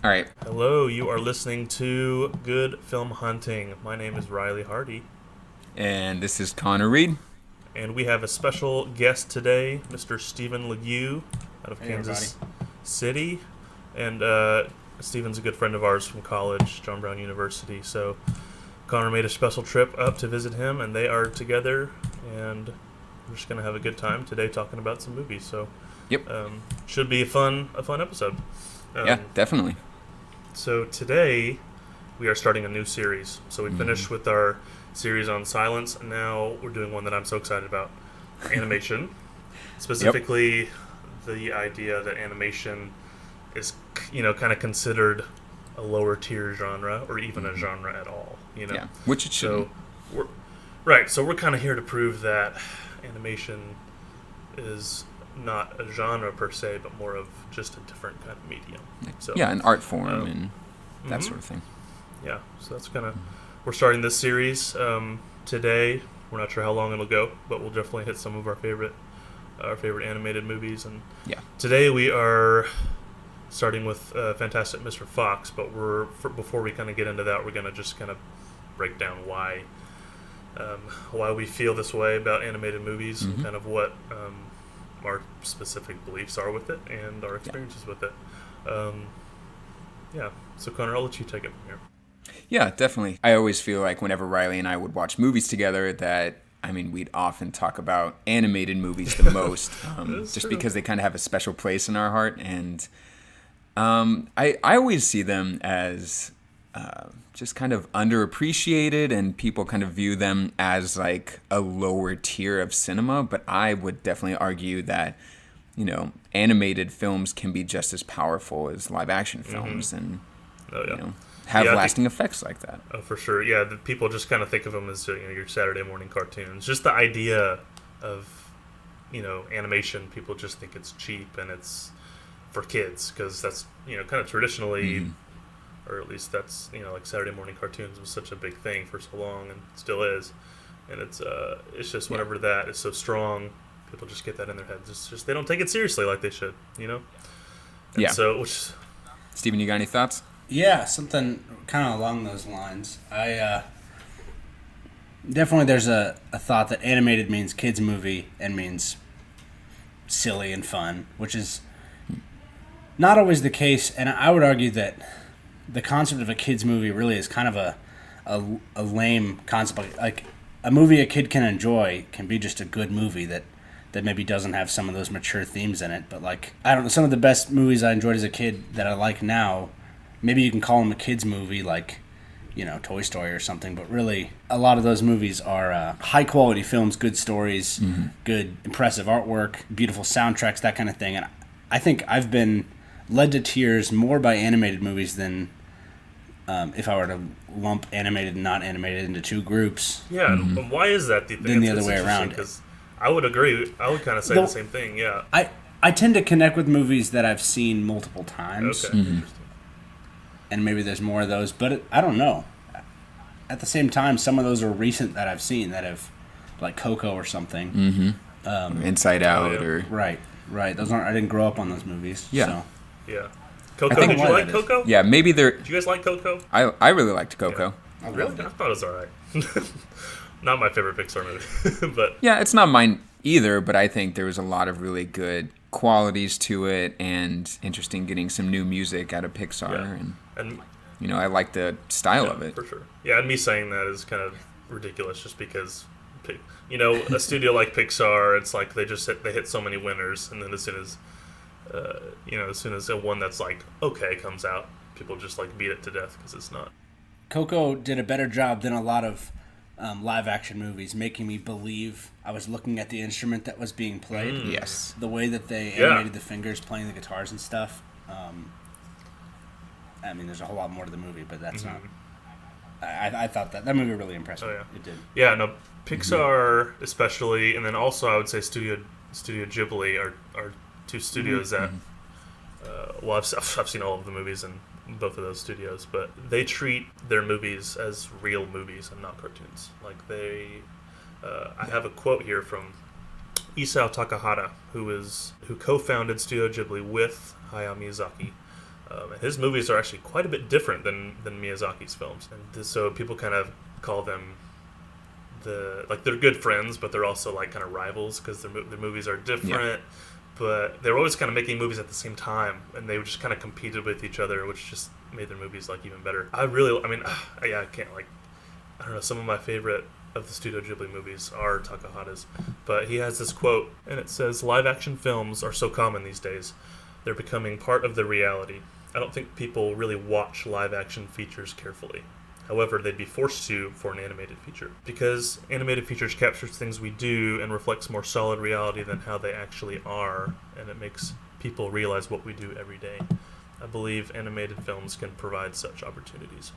All right. Hello, you are listening to Good Film Hunting. My name is Riley Hardy, And this is Connor Reed. and we have a special guest today, Mr. Stephen LaGue out of Hey, Kansas City. And Stephen's a good friend of ours from college, John Brown University. So Connor made a special trip up to visit him, and they are together, and we're just going to have a good time today talking about some movies. So Yep. should be a fun episode. Yeah, definitely. So today we are starting a new series. So we finished with our series on silence, and now we're doing one that I'm so excited about, animation. Specifically, the idea that animation is, kind of considered a lower tier genre, or even a genre at all. Yeah, which it shouldn't. So we're kind of here to prove that animation is not a genre per se, but more of just a different kind of medium. So Yeah, an art form and that sort of thing. yeah, so that's kind of we're starting this series today. We're not sure how long it'll go, but we'll definitely hit some of our favorite animated movies. And Yeah. today we are starting with Fantastic Mr. Fox. But before we kind of get into that, we're gonna just kind of break down why we feel this way about animated movies and kind of what our specific beliefs are with it and our experiences with it. So Connor, I'll let you take it from here. Yeah, definitely. I always feel like whenever Riley and I would watch movies together that, we'd often talk about animated movies the most, just true. because they kind of have a special place in our heart. And I always see them as just kind of underappreciated, and people kind of view them as like a lower tier of cinema. But I would definitely argue that, animated films can be just as powerful as live action films and, have lasting effects like that. Oh, for sure. Yeah, the people just kind of think of them as your Saturday morning cartoons. Just the idea of animation, people just think it's cheap and it's for kids because that's kind of traditionally, or at least that's like Saturday morning cartoons was such a big thing for so long and still is, and it's just whenever that is so strong, people just get that in their heads. It's just they don't take it seriously like they should, And so, Steven, you got any thoughts? Yeah, something kind of along those lines. I definitely there's a thought that animated means kids movie and means silly and fun, which is not always the case. And I would argue that the concept of a kids movie really is kind of a lame concept. Like a movie a kid can enjoy can be just a good movie that maybe doesn't have some of those mature themes in it. But like, I don't know, some of the best movies I enjoyed as a kid that I like now, maybe you can call them a kids movie, like, Toy Story or something. But really, a lot of those movies are high-quality films, good stories, good, impressive artwork, beautiful soundtracks, that kind of thing. And I think I've been led to tears more by animated movies than if I were to lump animated and not animated into two groups. Yeah, and why is that? Do you think Than the other way around. Because I would agree. I would kind of say the same thing. Yeah. I tend to connect with movies that I've seen multiple times. Okay. Interesting. And maybe there's more of those, but I don't know. At the same time, some of those are recent that I've seen that have, like Coco or something. Inside Out or... Right. Those aren't. I didn't grow up on those movies. Yeah. So. Yeah. Coco, think did you why like that is. Coco? Yeah, maybe they're... Did you guys like Coco? I really liked Coco. I Really? loved I it. thought it was alright. Not my favorite Pixar movie, but Yeah, it's not mine either, but I think there was a lot of really good qualities to it and interesting getting some new music out of Pixar. Yeah. And, and I like the style of it. for sure. Yeah, and me saying that is kind of ridiculous, just because, a studio like Pixar, it's like they hit so many winners, and then as soon as a one that's like okay comes out, people just like beat it to death because it's not. Coco did a better job than a lot of live action movies, making me believe I was looking at the instrument that was being played. Yes. The way that they animated the fingers playing the guitars and stuff. There's a whole lot more to the movie, but that's not. I thought that movie really impressed me. Oh, yeah. It did. Yeah, no, Pixar especially, and then also I would say Studio Ghibli are two studios that. I've seen all of the movies in both of those studios, but they treat their movies as real movies and not cartoons. Like I have a quote here from Isao Takahata, who co-founded Studio Ghibli with Hayao Miyazaki. And his movies are actually quite a bit different than Miyazaki's films, and so people kind of call them they're good friends, but they're also like kind of rivals because their movies are different. Yeah. But they were always kind of making movies at the same time, and they just kind of competed with each other, which just made their movies like even better. I can't I don't know, some of my favorite of the Studio Ghibli movies are Takahata's, but he has this quote, and it says, "Live action films are so common these days. They're becoming part of the reality. I don't think people really watch live action features carefully. However, they'd be forced to for an animated feature. Because animated features captures things we do and reflects more solid reality than how they actually are, and it makes people realize what we do every day. I believe animated films can provide such opportunities."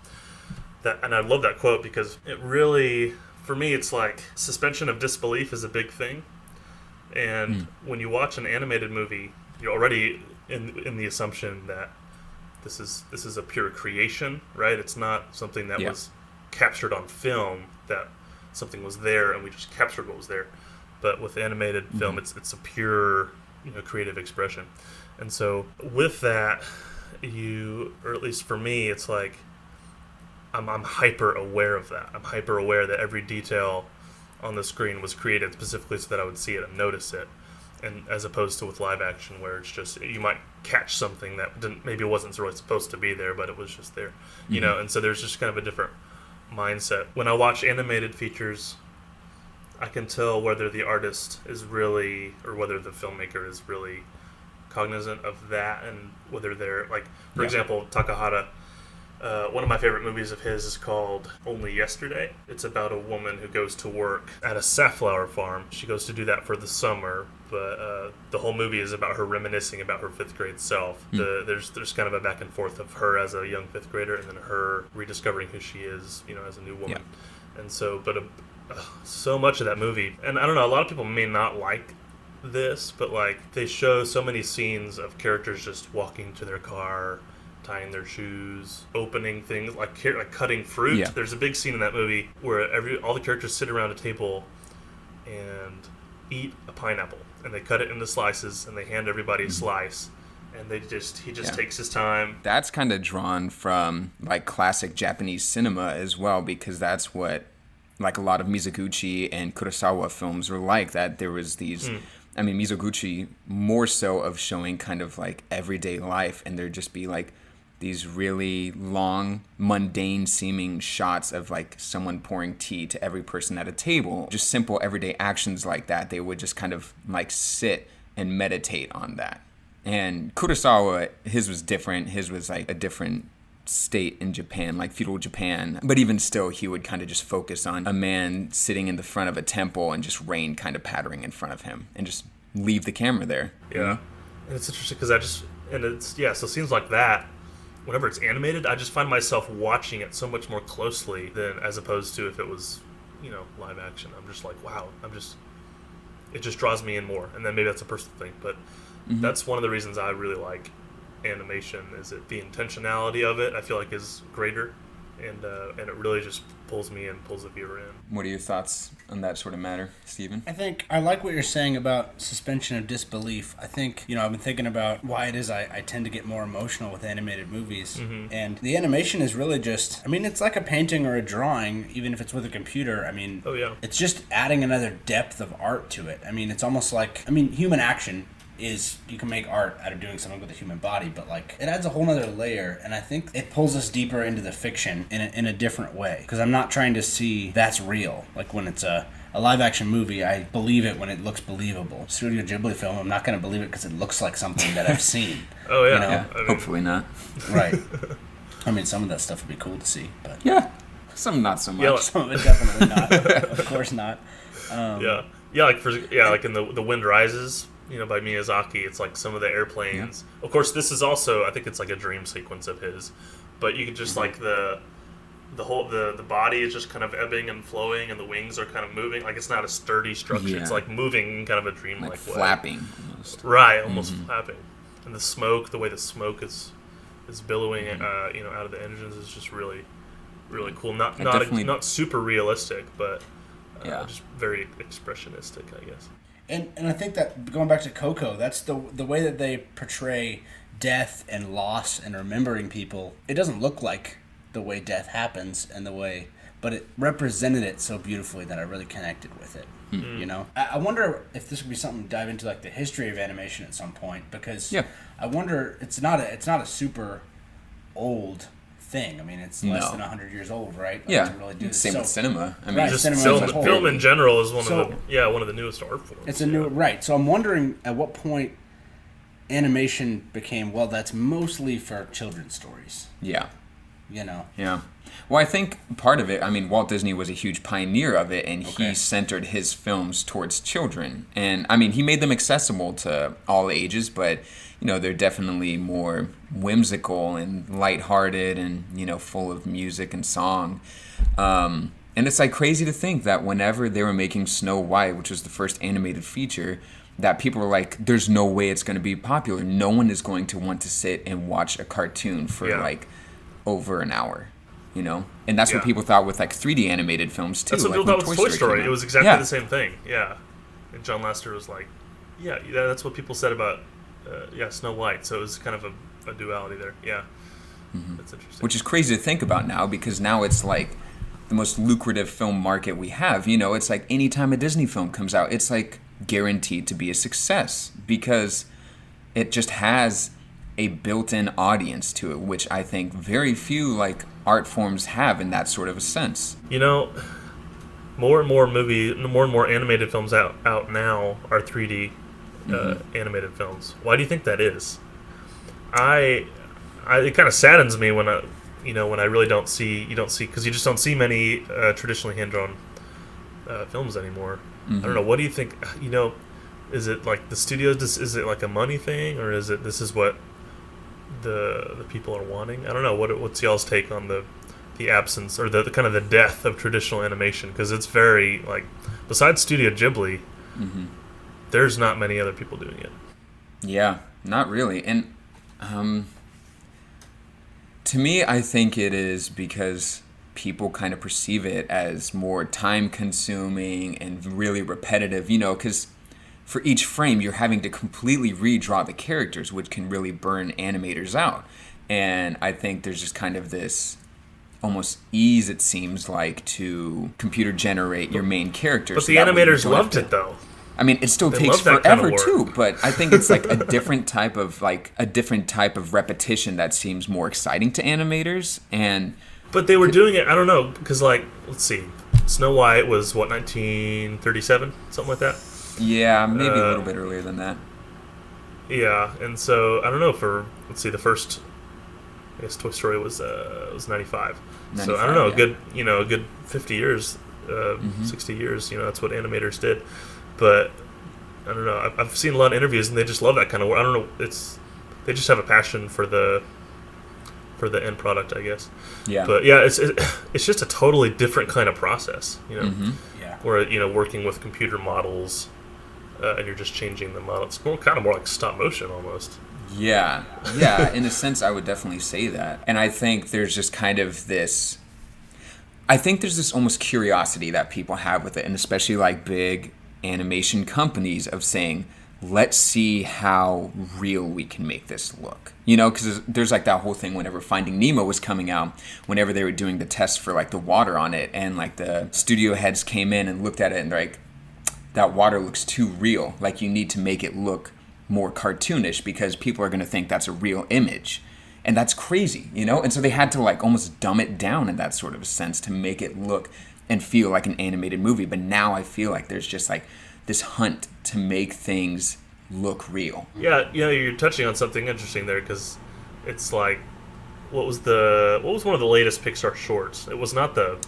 And I love that quote because it really, for me, it's like suspension of disbelief is a big thing. And when you watch an animated movie, you're already in the assumption that this is a pure creation, right? It's not something that was captured on film, that something was there and we just captured what was there. But with animated film, it's a pure, creative expression. And so with that, or at least for me, it's like I'm hyper aware of that. I'm hyper aware that every detail on the screen was created specifically so that I would see it and notice it. And as opposed to with live action, where it's just, you might catch something that maybe wasn't really supposed to be there, but it was just there, and so there's just kind of a different mindset. When I watch animated features, I can tell whether the artist is really, or whether the filmmaker is really cognizant of that, and whether they're, like, for example, Takahata, one of my favorite movies of his is called Only Yesterday. It's about a woman who goes to work at a safflower farm. She goes to do that for the summer, but the whole movie is about her reminiscing about her fifth grade self. There's kind of a back and forth of her as a young fifth grader and then her rediscovering who she is, as a new woman. Yeah. And so, but so much of that movie, and I don't know, a lot of people may not like this, but like they show so many scenes of characters just walking to their car, tying their shoes, opening things, like cutting fruit. Yeah. There's a big scene in that movie where all the characters sit around a table and eat a pineapple, and they cut it into slices, and they hand everybody a slice, and he just takes his time. That's kind of drawn from like classic Japanese cinema as well, because that's what like a lot of Mizoguchi and Kurosawa films were like. That there was these. I mean, Mizoguchi more so of showing kind of like everyday life, and there'd just be like these really long, mundane seeming shots of like someone pouring tea to every person at a table. Just simple everyday actions like that. They would just kind of like sit and meditate on that. And Kurosawa, his was different. His was like a different state in Japan, like feudal Japan. But even still, he would kind of just focus on a man sitting in the front of a temple and just rain kind of pattering in front of him and just leave the camera there. Yeah. And it's interesting because so scenes like that, whenever it's animated, I just find myself watching it so much more closely than as opposed to if it was, live action. I'm just like, wow, it just draws me in more. And then maybe that's a personal thing, but that's one of the reasons I really like animation, is that the intentionality of it, I feel like, is greater, and it really just pulls me in, pulls the viewer in. What are your thoughts on that sort of matter, Stephen? I think I like what you're saying about suspension of disbelief. I think, I've been thinking about why it is I tend to get more emotional with animated movies. And the animation is really just, it's like a painting or a drawing, even if it's with a computer. It's just adding another depth of art to it. It's almost like, human action is, you can make art out of doing something with a human body, but like it adds a whole nother layer, and I think it pulls us deeper into the fiction in a different way, because I'm not trying to see that's real. Like when it's a live action movie, I believe it when it looks believable. Studio Ghibli film, I'm not going to believe it because it looks like something that I've seen. Oh yeah, hopefully not. Right. Some of that stuff would be cool to see, but some not so much. Some of it definitely not. Of course not. Like in The Wind Rises, by Miyazaki, it's like some of the airplanes. Yeah. Of course, this is also, I think it's like a dream sequence of his, but you can just like the body is just kind of ebbing and flowing, and the wings are kind of moving. Like it's not a sturdy structure. Yeah. It's like moving in kind of a dreamlike way. Flapping almost. Right, almost flapping. And the smoke, the way the smoke is billowing, out of the engines is just really, really cool. Not super realistic, but just very expressionistic, I guess. And I think that, going back to Coco, that's the way that they portray death and loss and remembering people, it doesn't look like the way death happens and but it represented it so beautifully that I really connected with it. You know, I wonder if this would be something to dive into, like the history of animation at some point, because I wonder, it's not a super old thing. I mean, it's less than 100 years old, right? Like, to really do this. Same with cinema. I mean, right, just cinema film in general is one of the newest art forms. It's right. So I'm wondering at what point animation became, well, that's mostly for children's stories. Yeah. You know. Yeah. Well, I think part of it, I mean, Walt Disney was a huge pioneer of it, and he centered his films towards children. And, I mean, he made them accessible to all ages, but, you know, they're definitely more whimsical and lighthearted and, you know, full of music and song. And it's, like, crazy to think that whenever they were making Snow White, which was the first animated feature, that people were like, there's no way it's going to be popular. No one is going to want to sit and watch a cartoon for, like, over an hour. You know, and that's what people thought with like 3D animated films too. That's what like people thought with Toy Story. It was exactly the same thing. Yeah, and John Lasseter was like, yeah, that's what people said about Snow White. So it was kind of a duality there. Yeah, that's interesting. Which is crazy to think about now, because now it's like the most lucrative film market we have. You know, it's like anytime a Disney film comes out, it's like guaranteed to be a success because it just has a built-in audience to it, which I think very few like art forms have in that sort of a sense. You know, more and more animated films out now are 3D animated films. Why do you think that is? It kind of saddens me when I really don't see because you just don't see many traditionally hand-drawn films anymore. I don't know. What do you think? You know, is it like the studios? Is it like a money thing, or is it this is what the people are wanting? I don't know. What's y'all's take on the absence or the kind of the death of traditional animation? Because it's very like, besides Studio Ghibli, there's not many other people doing it. Yeah, not really. And to me, I think it is because people kind of perceive it as more time consuming and really repetitive, you know, because for each frame, you're having to completely redraw the characters, which can really burn animators out. And I think there's just kind of this almost ease, it seems like, to computer generate your main characters. But the animators loved it, though. I mean, it still takes forever, too. But I think it's like a different type of repetition that seems more exciting to animators. But they were doing it, I don't know, because, like, let's see. Snow White was, 1937? Something like that? Yeah, maybe a little bit earlier than that. Yeah, and so I don't know. The first, I guess Toy Story was 95. So I don't know, a good 50 years, 60 years. You know, that's what animators did. But I don't know. I've seen a lot of interviews, and they just love that kind of work. I don't know. They just have a passion for the end product, I guess. Yeah. But yeah, it's just a totally different kind of process. You know. Yeah. Where working with computer models. And you're just changing the model. It's kind of more like stop motion almost. Yeah, in a sense, I would definitely say that. And I think there's just kind of this... I think there's this almost curiosity that people have with it, and especially like big animation companies of saying, let's see how real we can make this look. You know, because there's like that whole thing whenever Finding Nemo was coming out, whenever they were doing the test for like the water on it, and like the studio heads came in and looked at it and they're like, that water looks too real. Like, you need to make it look more cartoonish because people are going to think that's a real image. And that's crazy, you know? And so they had to, like, almost dumb it down in that sort of a sense to make it look and feel like an animated movie. But now I feel like there's just, like, this hunt to make things look real. Yeah, you're touching on something interesting there because it's like, what was one of the latest Pixar shorts? It was not the...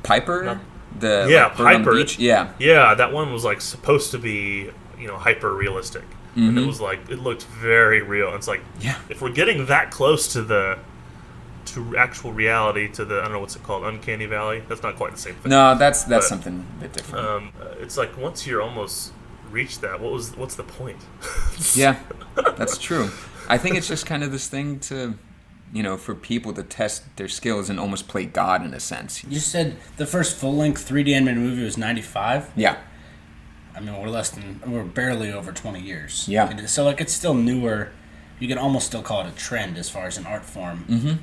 Piper? Piper. Yeah, that one was like supposed to be, hyper realistic, and it was like it looked very real. And it's like, if we're getting that close to actual reality, to the I don't know what's it called, uncanny valley. That's not quite the same thing. No, that's something a bit different. It's like once you're almost reached that, what's the point? Yeah, that's true. I think it's just kind of this thing to. For people to test their skills and almost play God in a sense. You said the first full-length 3D animated movie was 95? Yeah. I mean, we're barely over 20 years. Yeah. So, like, it's still newer you can almost still call it a trend as far as an art form. Mm-hmm.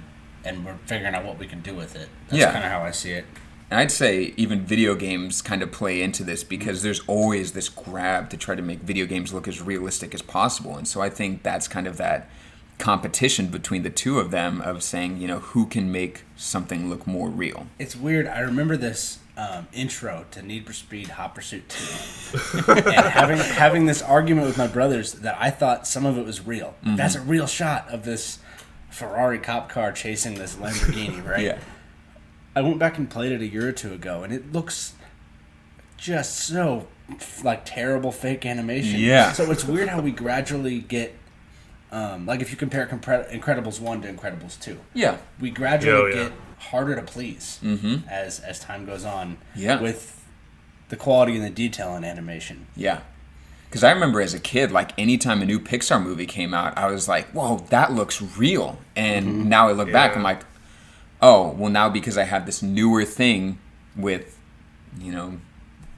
And we're figuring out what we can do with it. That's Yeah. kind of how I see it. And I'd say even video games kind of play into this because there's always this grab to try to make video games look as realistic as possible. And so I think that's kind of that competition between the two of them of saying, who can make something look more real. It's weird. I remember this intro to Need for Speed Hot Pursuit 2. And having this argument with my brothers that I thought some of it was real. Mm-hmm. That's a real shot of this Ferrari cop car chasing this Lamborghini, right? Yeah. I went back and played it a year or two ago, and it looks just so like terrible fake animation. Yeah. So it's weird how we gradually get, like if you compare Incredibles 1 to Incredibles 2. Yeah. We gradually get harder to please as time goes on. Yeah. With the quality and the detail in animation. Yeah. Because I remember as a kid, like anytime a new Pixar movie came out, I was like, whoa, that looks real. And now I look back, I'm like, oh, well now because I have this newer thing with,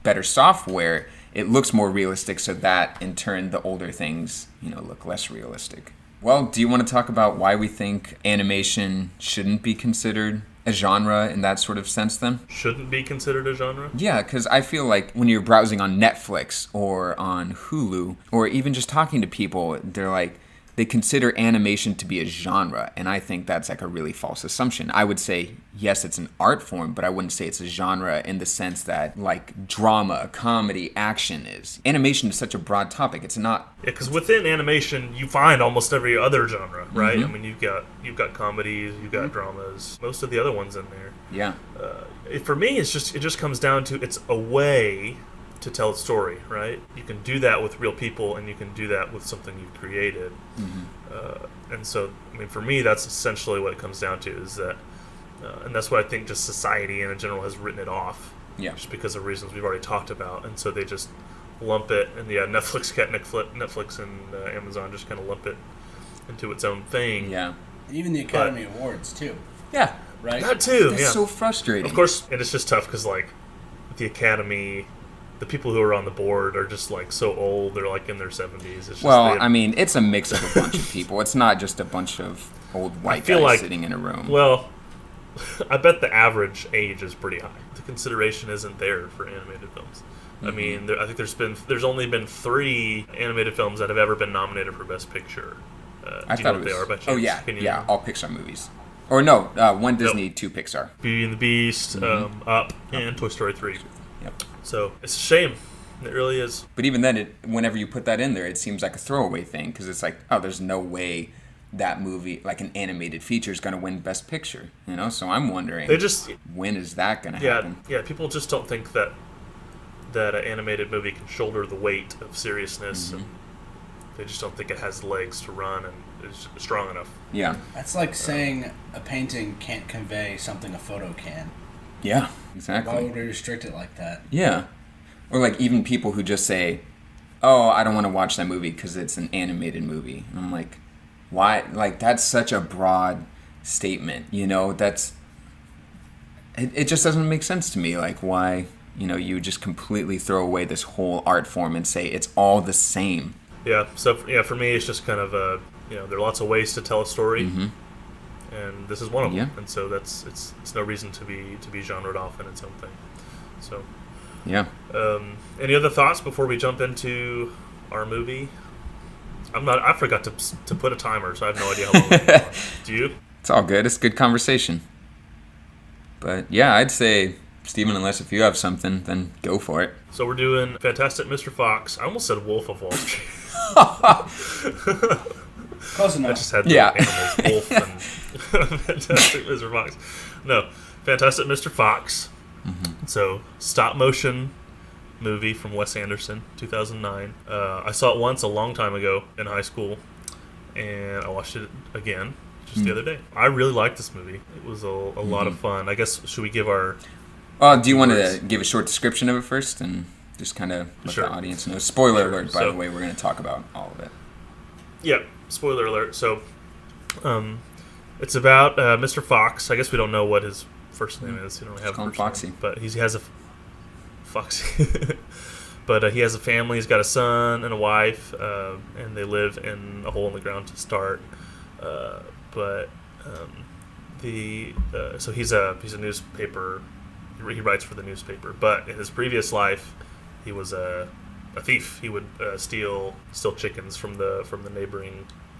better software, it looks more realistic so that in turn the older things, look less realistic. Well, do you want to talk about why we think animation shouldn't be considered a genre in that sort of sense then? Shouldn't be considered a genre? Yeah, because I feel like when you're browsing on Netflix or on Hulu or even just talking to people, they're like, they consider animation to be a genre, and I think that's like a really false assumption. I would say, yes, it's an art form, but I wouldn't say it's a genre in the sense that like drama, comedy, action is. Animation is such a broad topic. It's not... Yeah, because within animation, you find almost every other genre, right? I mean, you've got comedies, you've got dramas, most of the other ones in there. Yeah. For me, it just comes down to it's a way to tell a story, right? You can do that with real people, and you can do that with something you've created. And so, I mean, for me, that's essentially what it comes down to, is that, and that's what I think just society in general has written it off, just because of reasons we've already talked about, and so they just lump it, and Netflix and Amazon just kind of lump it into its own thing. Yeah. Even the Academy Awards, too. Yeah. Right? That too, That's so frustrating. Of course, and it's just tough because, like, the Academy... The people who are on the board are just like so old; they're like in their 70s. It's just I mean, it's a mix of a bunch of people. It's not just a bunch of old white guys sitting in a room. Well, I bet the average age is pretty high. The consideration isn't there for animated films. I mean, I think there's only been 3 animated films that have ever been nominated for Best Picture. I do you thought know what they are? By chance? Oh yeah, all Pixar movies. Or no, 1 Disney, 2 Pixar. Beauty and the Beast, Up, and Toy Story 3. Yep. So it's a shame. It really is. But even then, whenever you put that in there, it seems like a throwaway thing because it's like, oh, there's no way that movie, like an animated feature, is going to win Best Picture. So I'm wondering, when is that going to happen? Yeah. People just don't think that an animated movie can shoulder the weight of seriousness, and they just don't think it has legs to run and is strong enough. Yeah. That's like saying a painting can't convey something a photo can. Yeah, exactly. Why would we restrict it like that? Yeah. Or like even people who just say, oh, I don't want to watch that movie because it's an animated movie. And I'm like, why? Like, that's such a broad statement, that's... It just doesn't make sense to me, like, why, you just completely throw away this whole art form and say it's all the same. Yeah, so, for me, it's just kind of there are lots of ways to tell a story. And this is one of them, and so it's no reason to be genred off in its own thing. So, any other thoughts before we jump into our movie? I forgot to put a timer, so I have no idea how long we're going. Do you? It's all good. It's good conversation. But yeah, I'd say, Stephen, unless if you have something, then go for it. So we're doing Fantastic Mr. Fox. I almost said Wolf of Wall Street. Close enough. I just had the animals, Wolf and Fantastic Mr. Fox. No, Fantastic Mr. Fox. So, stop motion movie from Wes Anderson, 2009. I saw it once a long time ago in high school, and I watched it again just the other day. I really liked this movie. It was a lot of fun. I guess, should we give our... do you want to give a short description of it first and just kind of let the audience know? Spoiler alert, by the way, we're going to talk about all of it. Yeah, spoiler alert. So, it's about Mr. Fox. I guess we don't know what his first name is. You don't have call him Foxy. Name, but he has a Foxy. But he has a family. He's got a son and a wife, and they live in a hole in the ground to start. But so he's a newspaper. He writes for the newspaper. But in his previous life, he was a thief. He would steal chickens from the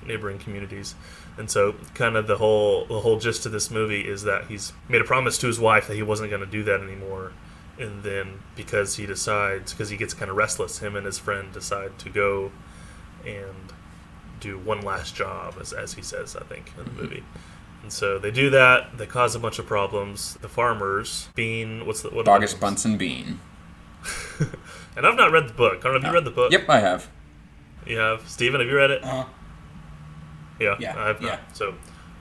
neighboring communities. And so kind of the whole gist of this movie is that he's made a promise to his wife that he wasn't going to do that anymore. And then because he gets kind of restless, him and his friend decide to go and do one last job, as he says, I think, in the movie. And so they do that. They cause a bunch of problems. The farmers, Bean, what August Bunsen Bean. And I've not read the book. I don't know, have you read the book? Yep, I have. You have? Steven, have you read it? Uh-huh. Yeah, Yeah, I have not. yeah. So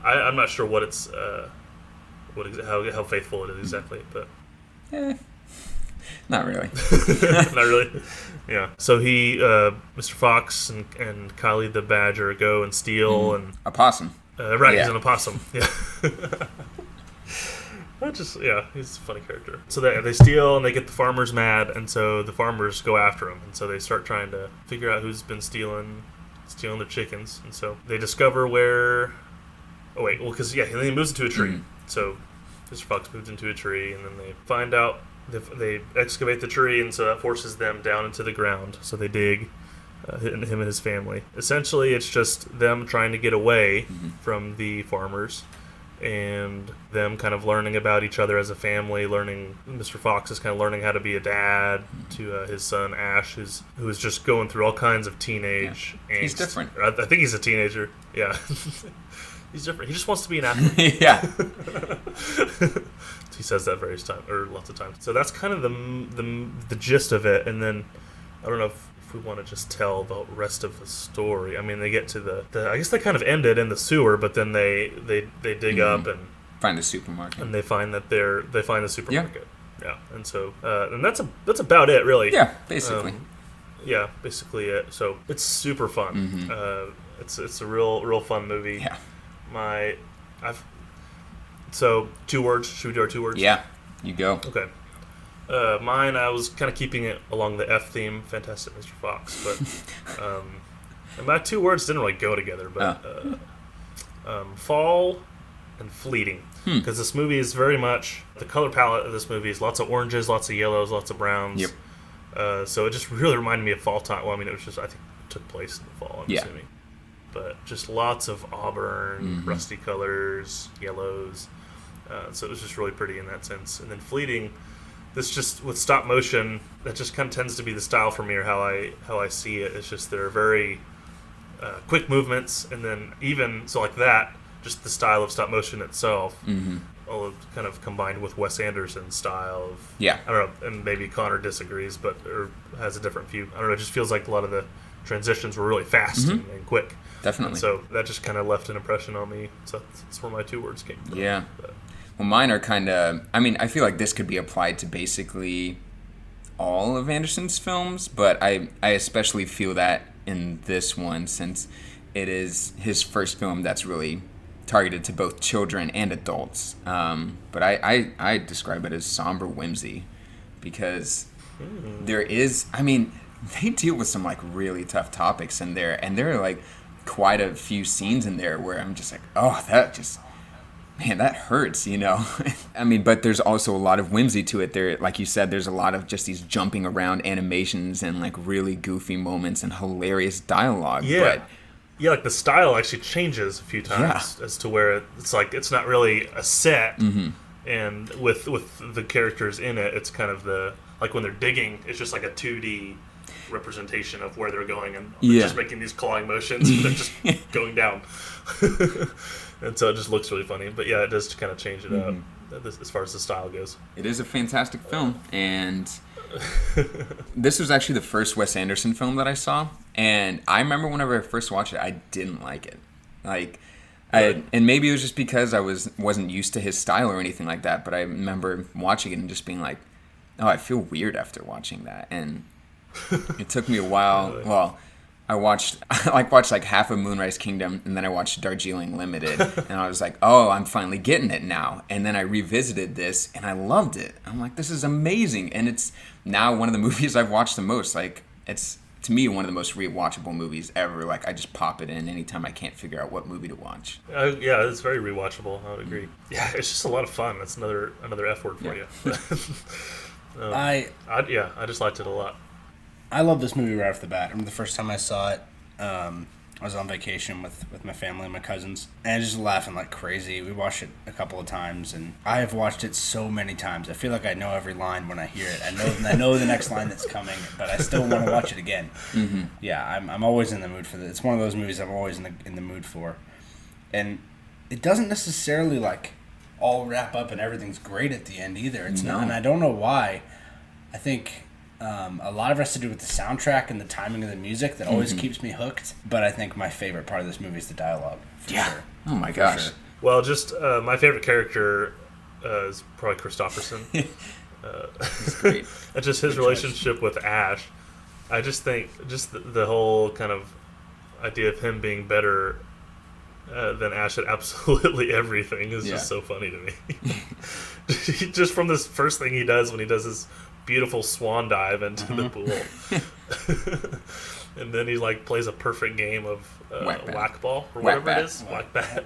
I'm not sure what it's how faithful it is exactly, but Not really. not really. Yeah. So he, Mr. Fox and Kylie the badger go and steal and Opossum. right, Yeah. he's an opossum. Yeah. He's a funny character. So they steal and they get the farmers mad, and so the farmers go after him, and so they start trying to figure out who's been stealing their chickens, and so they discover where. Oh wait, well, because then he moves into a tree. So Mr. Fox moves into a tree, and then they find out they excavate the tree, and so that forces them down into the ground. So they dig. Him and his family. Essentially, it's just them trying to get away from the farmers, and them kind of learning about each other as a family. Mr. Fox is kind of learning how to be a dad to his son Ash, who is just going through all kinds of teenage angst. He's different. I think he's a teenager. Yeah, he's different. He just wants to be an athlete. Yeah. He says that lots of times. So that's kind of the gist of it, and then I don't know if we want to just tell the rest of the story. I mean, they get to I guess they kind of ended in the sewer, but then they dig up and find the supermarket, and they find the supermarket. Yeah, and so and that's about it, really. Yeah, basically. Basically it. So it's super fun. It's a real fun movie. Yeah. So 2 words. Should we do our 2 words? Yeah, you go. Okay. Mine, I was kind of keeping it along the F theme, Fantastic Mr. Fox, but and my 2 words didn't really go together, but fall and fleeting, because this movie is very much, the color palette of this movie is lots of oranges, lots of yellows, lots of browns. Yep. So it just really reminded me of fall time. Well, I mean, it was just, I think it took place in the fall, I'm assuming. But just lots of auburn, rusty colors, yellows. So it was just really pretty in that sense. And then fleeting, this just with stop motion, that just kind of tends to be the style for me, or how I see it. It's just there are very quick movements, and then even so like that, just the style of stop motion itself, all of kind of combined with Wes Anderson's style of I don't know, and maybe Connor disagrees, or has a different view. I don't know. It just feels like a lot of the transitions were really fast and quick. Definitely. And so that just kind of left an impression on me. So that's where my 2 words came from. Yeah. But, well, mine are kind of, I mean, I feel like this could be applied to basically all of Anderson's films, but I especially feel that in this one, since it is his first film that's really targeted to both children and adults. But I describe it as somber whimsy, because there is, I mean, they deal with some like really tough topics in there, and there are like quite a few scenes in there where I'm just like, oh, man, that hurts, you know? I mean, but there's also a lot of whimsy to it. There, like you said, there's a lot of just these jumping around animations and like really goofy moments and hilarious dialogue. Yeah. But, like the style actually changes a few times as to where it's like it's not really a set, and with the characters in it, it's kind of like when they're digging, it's just like a 2D representation of where they're going, and they're just making these clawing motions, and they're just going down. And so it just looks really funny. But yeah, it does kind of change it up as far as the style goes. It is a fantastic film, and this was actually the first Wes Anderson film that I saw, and I remember whenever I first watched it, I didn't like it. And maybe it was just because I wasn't used to his style or anything like that, but I remember watching it and just being like, oh, I feel weird after watching that. And it took me a while. Well, I watched like half of Moonrise Kingdom, and then I watched Darjeeling Limited, and I was like, oh, I'm finally getting it now. And then I revisited this, and I loved it. I'm like, this is amazing, and it's now one of the movies I've watched the most. Like, it's to me one of the most rewatchable movies ever. Like, I just pop it in anytime I can't figure out what movie to watch. Yeah, it's very rewatchable. I would agree. Yeah, it's just a lot of fun. That's another F word for you. I just liked it a lot. I love this movie right off the bat. I remember the first time I saw it, I was on vacation with my family and my cousins, and I was just laughing like crazy. We watched it a couple of times, and I have watched it so many times. I feel like I know every line when I hear it. I know the next line that's coming, but I still want to watch it again. Mm-hmm. Yeah, I'm always in the mood for this. It's one of those movies I'm always in the mood for, and it doesn't necessarily like all wrap up and everything's great at the end either. It's not, and I don't know why. I think a lot of it has to do with the soundtrack and the timing of the music that always keeps me hooked. But I think my favorite part of this movie is the dialogue. Sure. Oh my gosh. Sure. Well, just my favorite character is probably Christopherson. He's great. And just his relationship with Ash. I just think just the whole kind of idea of him being better than Ash at absolutely everything is just so funny to me. Just from this first thing he does when he does his beautiful swan dive into the pool. And then he like plays a perfect game of whack ball or whatever it is. Whack bat.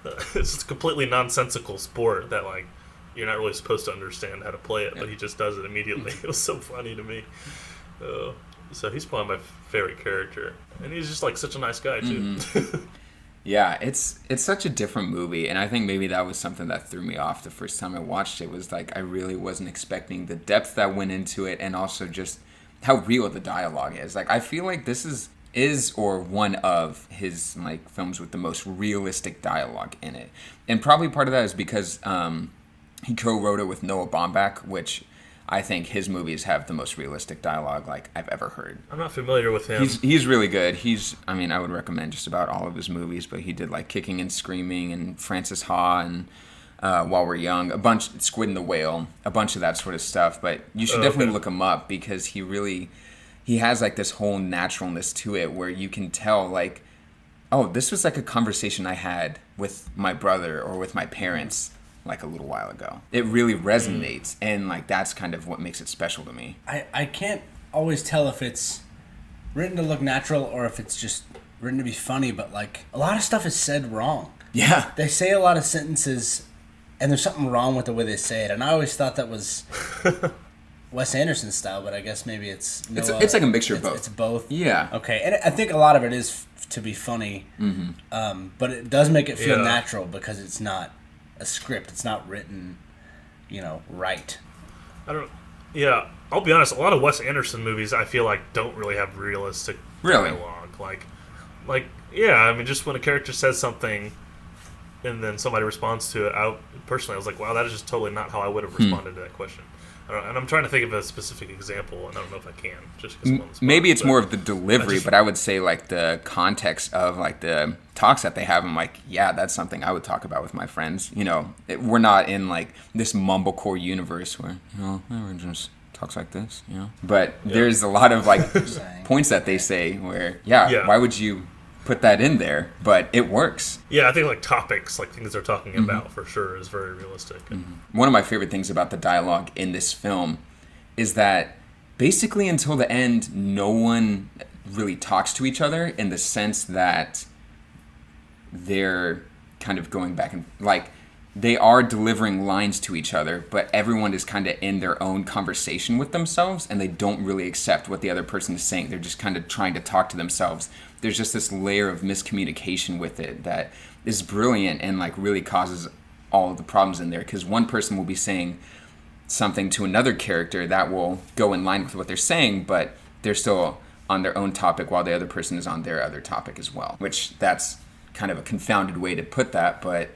It's just a completely nonsensical sport that like you're not really supposed to understand how to play it, but he just does it immediately. It was so funny to me. So he's probably my favorite character. And he's just like such a nice guy too. Yeah, it's such a different movie, and I think maybe that was something that threw me off the first time I watched it. Was like I really wasn't expecting the depth that went into it, and also just how real the dialogue is. Like I feel like this is or one of his like films with the most realistic dialogue in it, and probably part of that is because he co-wrote it with Noah Baumbach, which I think his movies have the most realistic dialogue like I've ever heard. I'm not familiar with him. He's really good. I would recommend just about all of his movies, but he did like Kicking and Screaming and Frances Ha and While We're Young, a bunch, Squid and the Whale, a bunch of that sort of stuff. But you should definitely look him up because he has like this whole naturalness to it where you can tell like, oh, this was like a conversation I had with my brother or with my parents like a little while ago. It really resonates, and like that's kind of what makes it special to me. I can't always tell if it's written to look natural or if it's just written to be funny, but like a lot of stuff is said wrong. Yeah. They say a lot of sentences and there's something wrong with the way they say it, and I always thought that was Wes Anderson style, but I guess maybe it's it's like a mixture of both. It's both. Yeah. Okay, and I think a lot of it is to be funny, but it does make it feel natural because it's not a script. It's not written, right. I'll be honest, a lot of Wes Anderson movies I feel like don't really have realistic dialogue. Like just when a character says something and then somebody responds to it, I was like, wow, that is just totally not how I would have responded to that question. And I'm trying to think of a specific example, and I don't know if I can. Just because I'm on the spot, maybe it's more of the delivery, but I would say like the context of like the talks that they have. I'm like, yeah, that's something I would talk about with my friends. We're not in like this mumblecore universe where everyone just talks like this. But there's a lot of like points that they say where why would you put that in there? But it works. Yeah, I think like topics, like things they're talking about for sure is very realistic. One of my favorite things about the dialogue in this film is that basically until the end, no one really talks to each other in the sense that they're kind of going back and like they are delivering lines to each other, but everyone is kind of in their own conversation with themselves and they don't really accept what the other person is saying. They're just kind of trying to talk to themselves. There's just this layer of miscommunication with it that is brilliant and like really causes all of the problems in there, because one person will be saying something to another character that will go in line with what they're saying, but they're still on their own topic while the other person is on their other topic as well, which that's kind of a confounded way to put that, but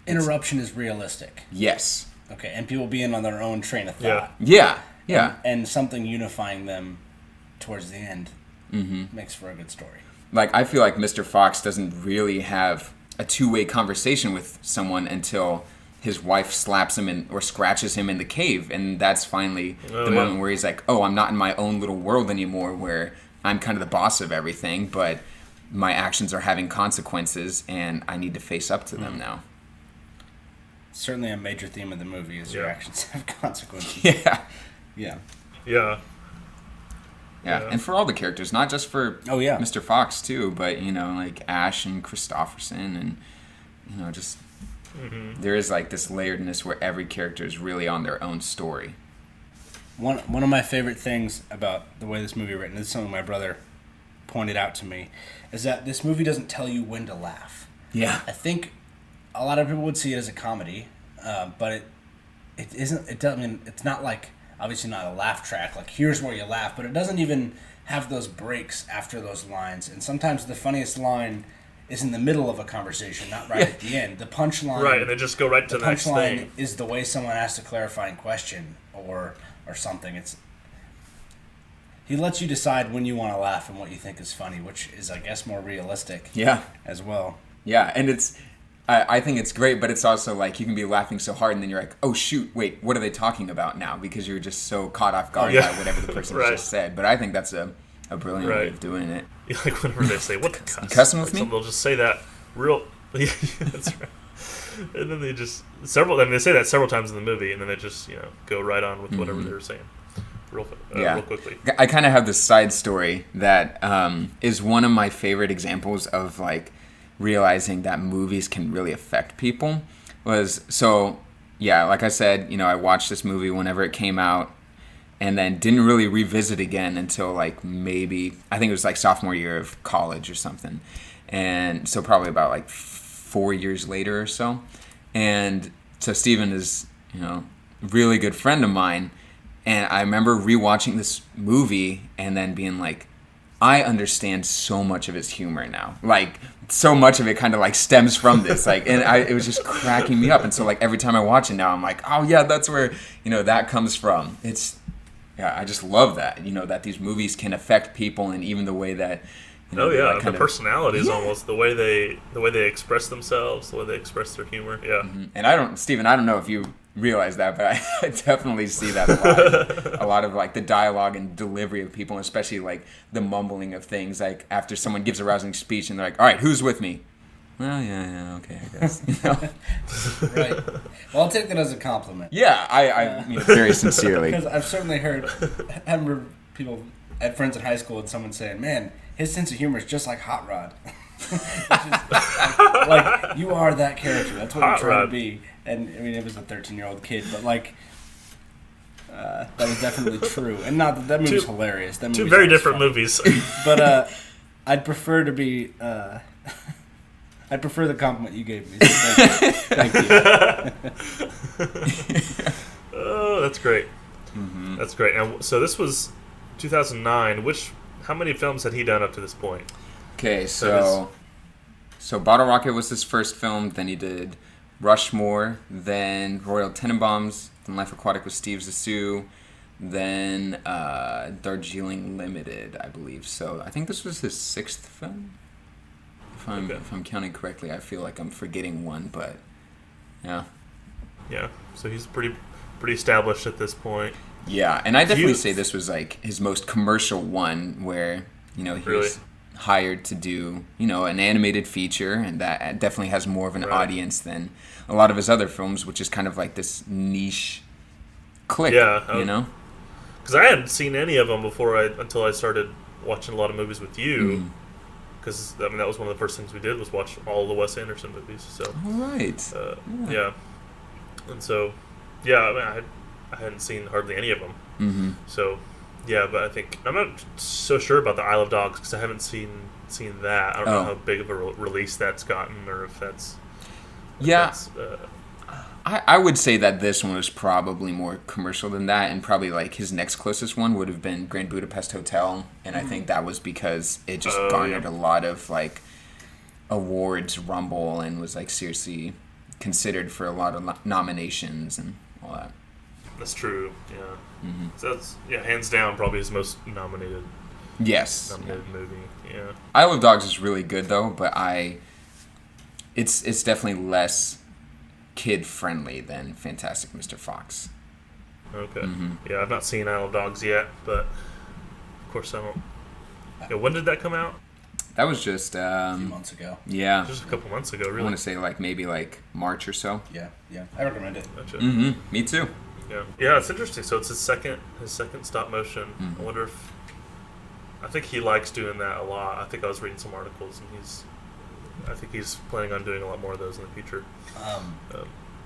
interruption is realistic. Yes. Okay, and people being on their own train of thought. Yeah. And something unifying them towards the end makes for a good story. Like, I feel like Mr. Fox doesn't really have a two-way conversation with someone until his wife slaps him or scratches him in the cave, and that's finally the moment where he's like, oh, I'm not in my own little world anymore where I'm kind of the boss of everything, but my actions are having consequences, and I need to face up to them now. Certainly a major theme of the movie is your actions have consequences. Yeah. Yeah. Yeah. Yeah, and for all the characters, not just for Mr. Fox too, but like Ash and Christopherson, and just there is like this layeredness where every character is really on their own story. One of my favorite things about the way this movie is written, this is something my brother pointed out to me, is that this movie doesn't tell you when to laugh. Yeah, I think a lot of people would see it as a comedy, but it isn't. It doesn't. I mean, it's not like. Obviously not a laugh track, like here's where you laugh, but it doesn't even have those breaks after those lines. And sometimes the funniest line is in the middle of a conversation, not right at the end. The punchline... Right, and they just go right to the next thing. The punchline is the way someone asks a clarifying question or something. He lets you decide when you want to laugh and what you think is funny, which is, I guess, more realistic as well. Yeah, and I think it's great, but it's also like you can be laughing so hard and then you're like, oh shoot, wait, what are they talking about now? Because you're just so caught off guard by whatever the person just said. But I think that's a brilliant way of doing it. Like whenever they say, what the cuss? You cussing with me? They'll just say that real... Yeah, that's right. And then they just... they say that several times in the movie, and then they just, go right on with whatever they were saying. Real quickly. I kind of have this side story that is one of my favorite examples of like realizing that movies can really affect people. Like I said, I watched this movie whenever it came out and then didn't really revisit again until like maybe, I think it was like sophomore year of college or something. And so probably about like 4 years later or so. And so Stephen is, really good friend of mine. And I remember rewatching this movie and then being like, I understand so much of his humor now. Like, so much of it kind of like stems from this. Like, and it was just cracking me up. And so like every time I watch it now, I'm like, oh yeah, that's where, that comes from. I just love that, that these movies can affect people and even the way that, the personalities almost, the way they express themselves, the way they express their humor. Yeah. Mm-hmm. And Stephen, I don't know if you realize that, but I definitely see that a lot. A lot of like the dialogue and delivery of people, especially like the mumbling of things, like after someone gives a rousing speech and they're like, all right, who's with me? Well, yeah, okay, I guess. Right. Well, I'll take that as a compliment. Yeah, I mean it very sincerely. Because I've certainly heard, I remember people, I had friends in high school and someone saying, man, his sense of humor is just like Hot Rod. like, you are that character. That's what you're trying to be. And, I mean, it was a 13-year-old kid, but, like, that was definitely true. And not that movie's hilarious. That two very different movies. But I'd prefer to be... I'd prefer the compliment you gave me. So thank you. Oh, that's great. Mm-hmm. That's great. And so this was 2009. How many films had he done up to this point? Okay, so Bottle Rocket was his first film. Then he did Rushmore, then Royal Tenenbaums, then Life Aquatic with Steve Zissou, then Darjeeling Limited, I believe. So I think this was his sixth film. If I'm counting correctly, I feel like I'm forgetting one, but yeah. Yeah, so he's pretty established at this point. Yeah, and I definitely say this was like his most commercial one where, he was hired to do, an animated feature, and that definitely has more of an audience than a lot of his other films, which is kind of like this niche clique, Because I hadn't seen any of them until I started watching a lot of movies with you. Because, that was one of the first things we did was watch all the Wes Anderson movies. So, all right. Yeah. And so, I hadn't seen hardly any of them. Mm-hmm. So, yeah, but I think I'm not so sure about the Isle of Dogs because I haven't seen that. I don't know how big of a release that's gotten or if that's. I would say that this one was probably more commercial than that, and probably like his next closest one would have been Grand Budapest Hotel, and I think that was because it just garnered a lot of like awards rumble and was like seriously considered for a lot of nominations and all that. That's true. Yeah. Mm-hmm. So that's hands down probably his most nominated. Yes. Nominated movie. Yeah. Isle of Dogs is really good though, but it's definitely less kid friendly than Fantastic Mr. Fox. Okay. Mm-hmm. Yeah, I've not seen Isle of Dogs yet, but of course I don't. Yeah, when did that come out? That was just A few months ago. yeah. Just a couple months ago, I really. want to say maybe March or so. Yeah. I recommend it. Gotcha. Me too. Yeah, it's interesting. So it's his second stop motion. I wonder if I think he likes doing that a lot. I think I was reading some articles, and I think he's planning on doing a lot more of those in the future.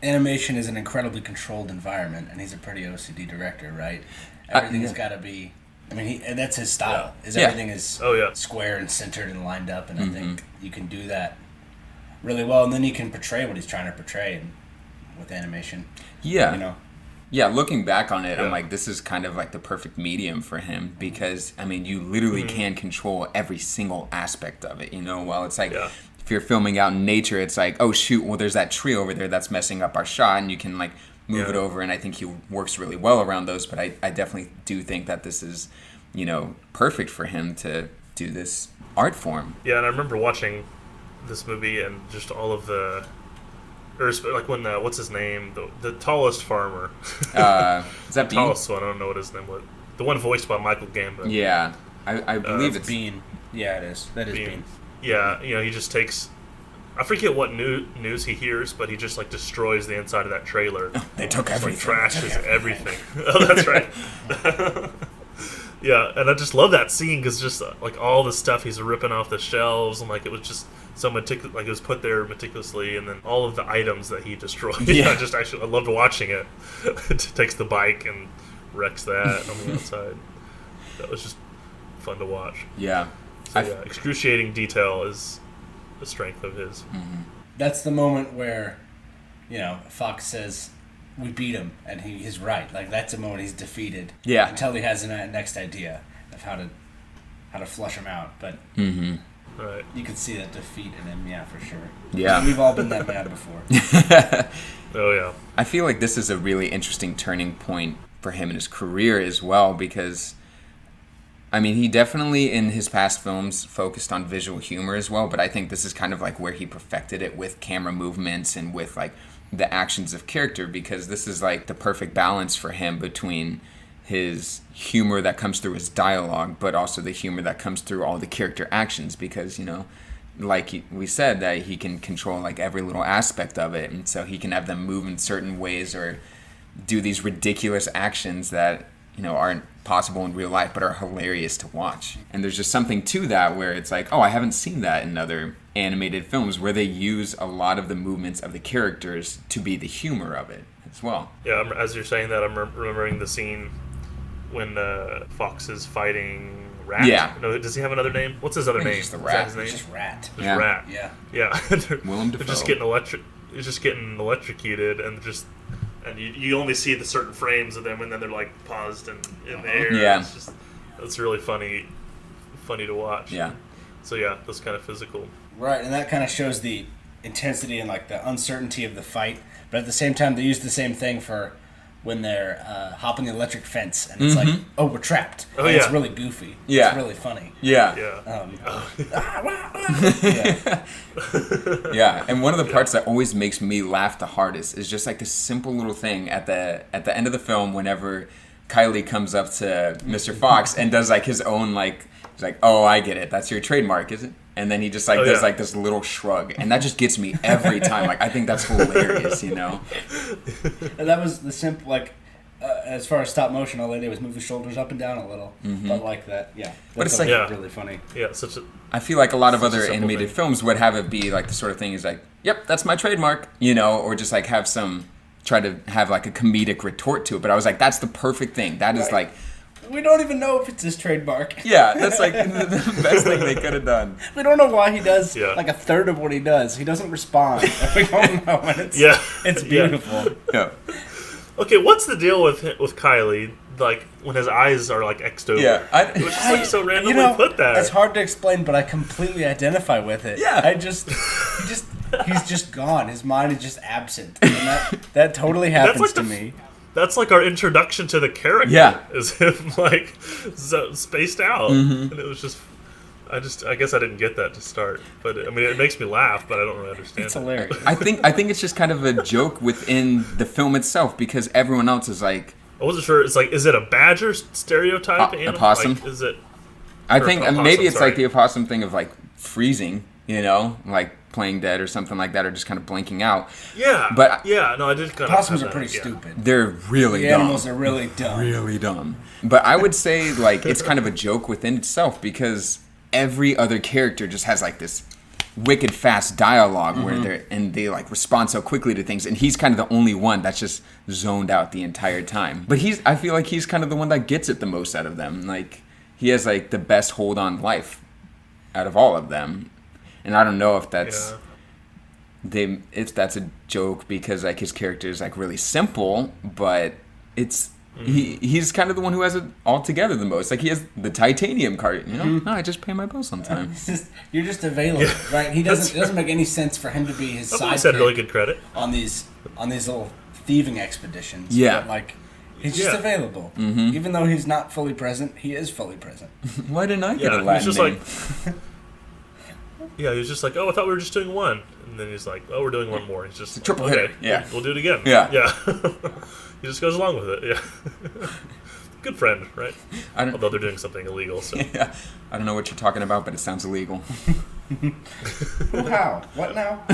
Animation is an incredibly controlled environment, and he's a pretty OCD director, right? Everything's got to be. I mean, that's his style. Everything is square and centered and lined up, and I think you can do that really well, and then you can portray what he's trying to portray with animation. Yeah. You know. Yeah, looking back on it, I'm like, this is kind of like the perfect medium for him because, I mean, you literally can control every single aspect of it, While it's like, if you're filming out in nature, it's like, oh, shoot, well, there's that tree over there that's messing up our shot, and you can, move it over, and I think he works really well around those, but I definitely do think that this is, perfect for him to do this art form. Yeah, and I remember watching this movie and just all of the... Or when what's his name? The tallest farmer. Is that Bean? Tallest one. I don't know what his name was. The one voiced by Michael Gambon. Yeah, I believe it's Bean. Yeah, it is. That is Bean. Yeah, he just takes. I forget what news he hears, but he just destroys the inside of that trailer. They took everything. Trashes everything. Oh, that's right. Yeah, and I just love that scene because just all the stuff he's ripping off the shelves and it was just so meticulous, it was put there meticulously, and then all of the items that he destroyed. Yeah, I loved watching it. Takes the bike and wrecks that on the outside. That was just fun to watch. Yeah. So excruciating detail is the strength of his. Mm-hmm. That's the moment where, Fox says, we beat him, and he's right. That's the moment he's defeated. Yeah. Until he has a next idea of how to flush him out. But right. You can see that defeat in him, for sure. Yeah. We've all been that mad before. Oh, yeah. I feel like this is a really interesting turning point for him in his career as well, because, I mean, he definitely, in his past films, focused on visual humor as well, but I think this is kind of where he perfected it with camera movements and with, the actions of character, because this is the perfect balance for him between his humor that comes through his dialogue, but also the humor that comes through all the character actions, because we said that he can control every little aspect of it, and so he can have them move in certain ways or do these ridiculous actions that aren't possible in real life but are hilarious to watch. And there's just something to that where it's I haven't seen that in other animated films where they use a lot of the movements of the characters to be the humor of it as well. Yeah, as you're saying that, I'm remembering the scene when Fox is fighting Rat. Yeah. No, does he have another name? What's his other name? Just the Rat. Is that his name? Just Rat. Just Rat. Yeah. Yeah. Willem They're Dafoe. just getting He's just getting electrocuted, and you only see the certain frames of them, and then they're paused and in the air. Yeah. It's really funny to watch. Yeah. So yeah, that's kind of physical. Right, and that kind of shows the intensity and the uncertainty of the fight. But at the same time, they use the same thing for when they're hopping the electric fence, and it's oh, we're trapped. Oh, and yeah. It's really goofy. Yeah. It's really funny. Yeah. Yeah. Yeah, and one of the parts that always makes me laugh the hardest is just this simple little thing at the end of the film whenever Kylie comes up to Mr. Fox and does his own he's oh, I get it, that's your trademark, is it? And then he just does this little shrug, and that just gets me every time. I think that's hilarious, And that was the simple as far as stop motion, all they did was move his shoulders up and down a little, but that, yeah. But it's really funny. Yeah, I feel a lot of other simple animated thing. films would have it be the sort of thing is yep, that's my trademark, or just have some try to have a comedic retort to it. But I was that's the perfect thing. That is we don't even know if it's his trademark. yeah, that's the best thing they could have done. We don't know why he does a third of what he does. He doesn't respond. We don't know, and it's beautiful. Yeah. Okay, what's the deal with Kylie? When his eyes are X'd over. Yeah, it was just so randomly put there. It's hard to explain, but I completely identify with it. Yeah. He's just gone. His mind is just absent, and that totally happens to me. That's our introduction to the character. Yeah. Is him so spaced out, and it was just. I guess I didn't get that to start, but it makes me laugh, but I don't really understand. It's hilarious. I think it's just kind of a joke within the film itself because everyone else is I wasn't sure. It's is it a badger stereotype animal? Opossum? Is it? I think maybe it's like the opossum thing of like freezing, like playing dead or something like that, or just kind of blanking out. Yeah. But no, I did kind of. Opossums are pretty stupid. They're really dumb. The animals are really dumb. Really dumb. But I would say like it's kind of a joke within itself because every other character just has like this wicked fast dialogue where they like respond so quickly to things, and he's kind of the only one that's just zoned out the entire time. But I feel like he's kind of the one that gets it the most out of them. Like he has like the best hold on life out of all of them. And I don't know if that's that's a joke because like his character is like really simple, but it's he's kind of the one who has it all together the most. Like he has the titanium card, No, I just pay my bills on time. You're just available, right? It doesn't make any sense for him to be his sidekick. Said really good credit on these little thieving expeditions. Yeah, but like he's just available, even though he's not fully present. He is fully present. Why didn't I get a Latin name? He was just like, oh, I thought we were just doing one, and then he's like, oh, we're doing one more. He's just it's a triple hitter. Yeah, we'll do it again. Yeah. He just goes along with it. Yeah. Good friend, right? Although they're doing something illegal. So. Yeah. I don't know what you're talking about, but it sounds illegal. How? What now?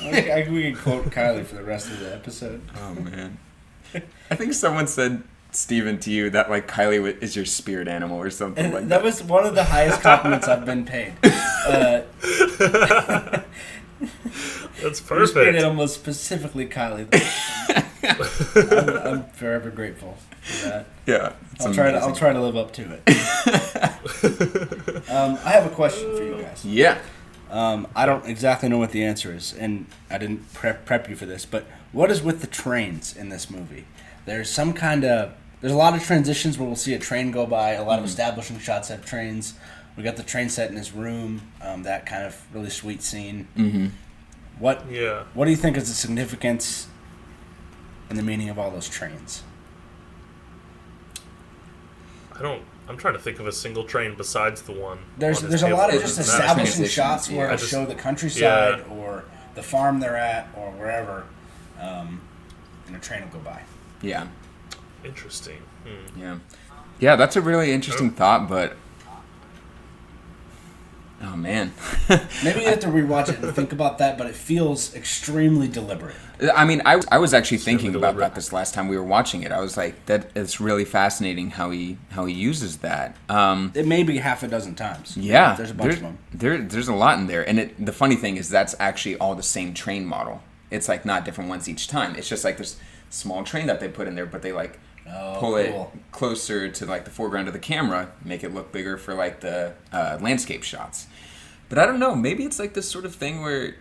We can quote Kylie for the rest of the episode. Oh, man. I think someone said, Stephen, to you that like Kylie is your spirit animal or something like that. That was one of the highest compliments I've been paid. That's perfect. Your spirit animal was specifically Kylie. I'm forever grateful for that. Yeah, I'll try to live up to it. I have a question for you guys. Yeah. I don't exactly know what the answer is, and I didn't prep you for this, but what is with the trains in this movie? There's a lot of transitions where we'll see a train go by. A lot of establishing shots have trains. We got the train set in his room. That kind of really sweet scene. Mm-hmm. What do you think is the significance and the meaning of all those trains? I'm trying to think of a single train besides the one. There's a lot of just establishing shots where it'll show the countryside or the farm they're at or wherever, and a train will go by. Yeah. Interesting. Yeah, that's a really interesting thought, but oh man. Maybe you have to rewatch it and think about that, but it feels extremely deliberate. I mean, I was actually thinking about that this last time we were watching it. I was like, that it's really fascinating how he uses that. It may be half a dozen times. Yeah, there's a bunch of them. There's a lot in there, and the funny thing is that's actually all the same train model. It's like not different ones each time. It's just like this small train that they put in there, but they like pull it closer to like the foreground of the camera, make it look bigger for like the landscape shots. But I don't know, maybe it's like this sort of thing where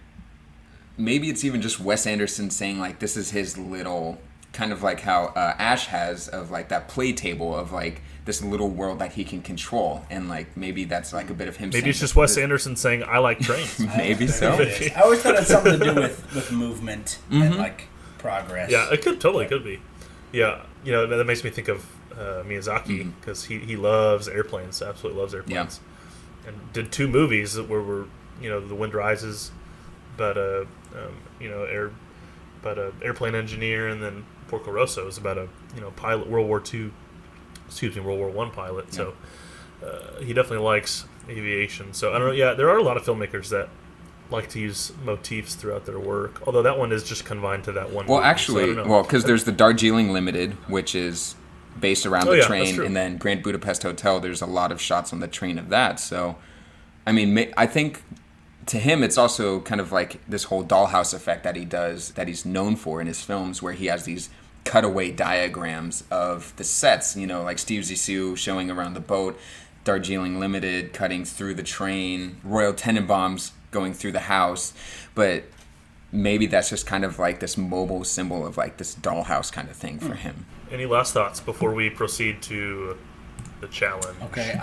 maybe it's even just Wes Anderson saying like this is his little kind of like how Ash has of like that play table of like this little world that he can control, and like maybe that's like a bit of him. Maybe it's just Wes Anderson saying I like trains. Maybe so. I always thought it had something to do with movement and like progress. Yeah, it could be. Yeah, that makes me think of Miyazaki because he loves airplanes, absolutely loves airplanes, and did 2 movies where were The Wind Rises, but airplane engineer, and then Porco Rosso is about a pilot, World War I pilot. Yeah. So he definitely likes aviation. So I don't know. Yeah, there are a lot of filmmakers that like to use motifs throughout their work, although that one is just confined to that one movie, actually, because there's the Darjeeling Limited, which is based around the train, and then Grand Budapest Hotel, there's a lot of shots on the train of that. So, I mean, I think to him it's also kind of like this whole Dollhouse effect that he does, that he's known for in his films, where he has these cutaway diagrams of the sets, like Steve Zissou showing around the boat, Darjeeling Limited cutting through the train, Royal Tenenbaums going through the house. But maybe that's just kind of like this mobile symbol of like this dollhouse kind of thing for him. Any last thoughts before we proceed to the challenge? Okay,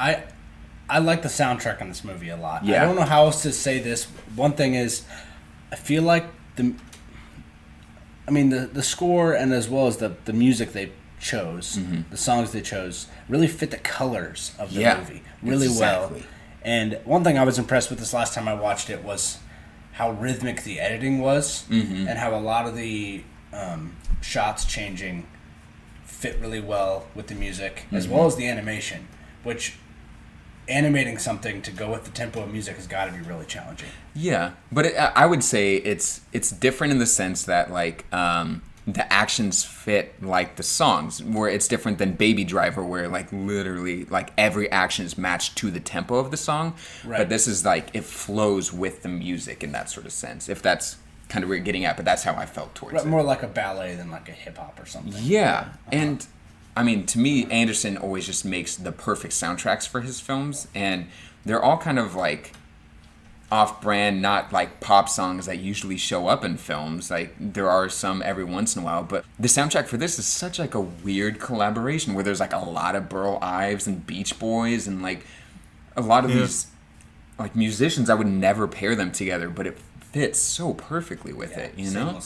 I like the soundtrack on this movie a lot. Yeah. I don't know how else to say this. One thing is, I feel like the score and as well as the music they chose, the songs they chose, really fit the colors of the movie really well. And one thing I was impressed with this last time I watched it was how rhythmic the editing was, and how a lot of the shots changing fit really well with the music, as well as the animation, which animating something to go with the tempo of music has got to be really challenging. Yeah, but I would say it's different in the sense that like the actions fit like the songs, where it's different than Baby Driver, where like literally like every action is matched to the tempo of the song. Right. But this is like it flows with the music in that sort of sense. If that's kind of where you're getting at, but that's how I felt towards it. More like a ballet than like a hip hop or something. Yeah, and I mean, to me, Anderson always just makes the perfect soundtracks for his films, and they're all kind of like off-brand, not like pop songs that usually show up in films. Like there are some every once in a while, but the soundtrack for this is such like a weird collaboration where there's like a lot of Burl Ives and Beach Boys and like a lot of these like musicians. I would never pair them together, but it fits so perfectly with it, you know?